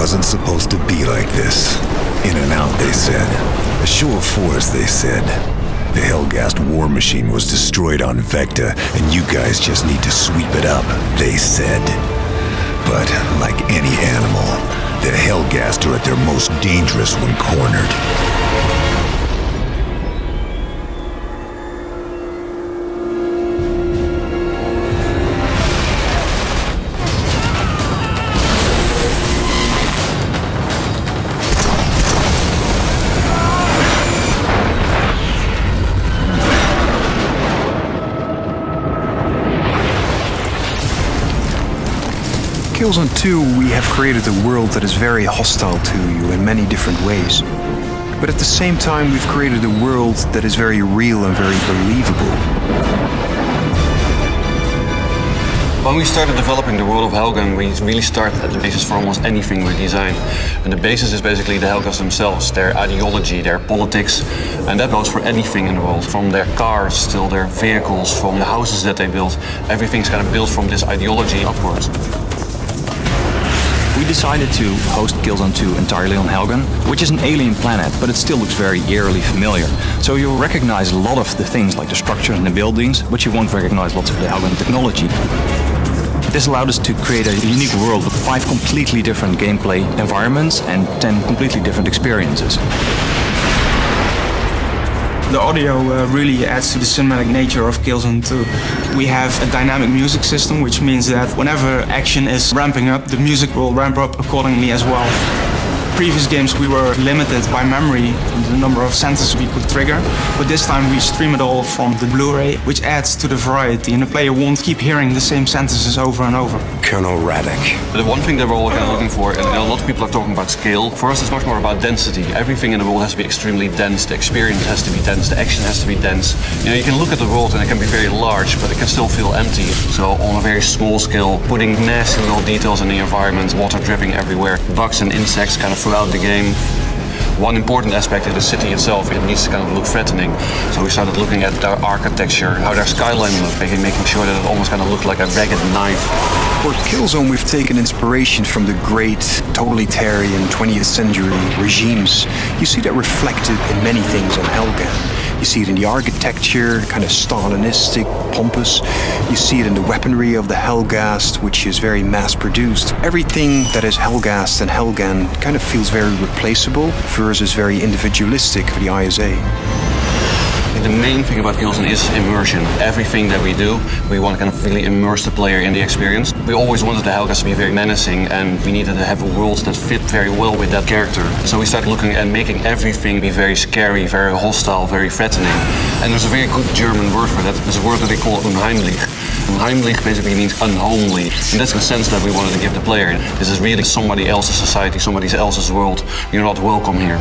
wasn't supposed to be like this. In and out, they said. A show of force, they said. The Hellgast war machine was destroyed on Vecta, and you guys just need to sweep it up, they said. But, like any animal, the Hellgast are at their most dangerous when cornered. Killzone 2, we have created a world that is very hostile to you in many different ways. But at the same time, we've created a world that is very real and very believable. When we started developing the world of Helgen, we really started at the basis for almost anything we design. And the basis is basically the Helgas themselves, their ideology, their politics, and that goes for anything in the world, from their cars till their vehicles, from the houses that they build. Everything's kind of built from this ideology upwards. We decided to host Killzone 2 entirely on Helgen, which is an alien planet, but it still looks very eerily familiar. So you'll recognize a lot of the things like the structures and the buildings, but you won't recognize lots of the Helgen technology. This allowed us to create a unique world with 5 completely different gameplay environments and 10 completely different experiences. The audio really adds to the cinematic nature of Killzone 2. We have a dynamic music system, which means that whenever action is ramping up, the music will ramp up accordingly as well. Previous games we were limited by memory, the number of sentences we could trigger, but this time we stream it all from the Blu-ray, which adds to the variety, and the player won't keep hearing the same sentences over and over. Colonel Radek. The one thing that we're all kind of looking for, and a lot of people are talking about scale, for us it's much more about density. Everything in the world has to be extremely dense, the experience has to be dense, the action has to be dense. You know, you can look at the world and it can be very large, but it can still feel empty. So on a very small scale, putting nasty little details in the environment, water dripping everywhere, bugs and insects kind of throughout the game. One important aspect is the city itself. It needs to kind of look threatening. So we started looking at their architecture, how their skyline looked, making sure that it almost kind of looked like a ragged knife. For Killzone, we've taken inspiration from the great totalitarian 20th century regimes. You see that reflected in many things on Helgen. You see it in the architecture, kind of Stalinistic, pompous. You see it in the weaponry of the Hellgast, which is very mass-produced. Everything that is Hellgast and Helgen kind of feels very replaceable versus very individualistic for the ISA. The main thing about Killzone is immersion. Everything that we do, we want to kind of really immerse the player in the experience. We always wanted the Hellgast to be very menacing, and we needed to have a world that fit very well with that character. So we started looking at making everything be very scary, very hostile, very threatening. And there's a very good German word for that. There's a word that they call unheimlich. Unheimlich basically means unhomely. And that's the sense that we wanted to give the player. This is really somebody else's society, somebody else's world. You're not welcome here.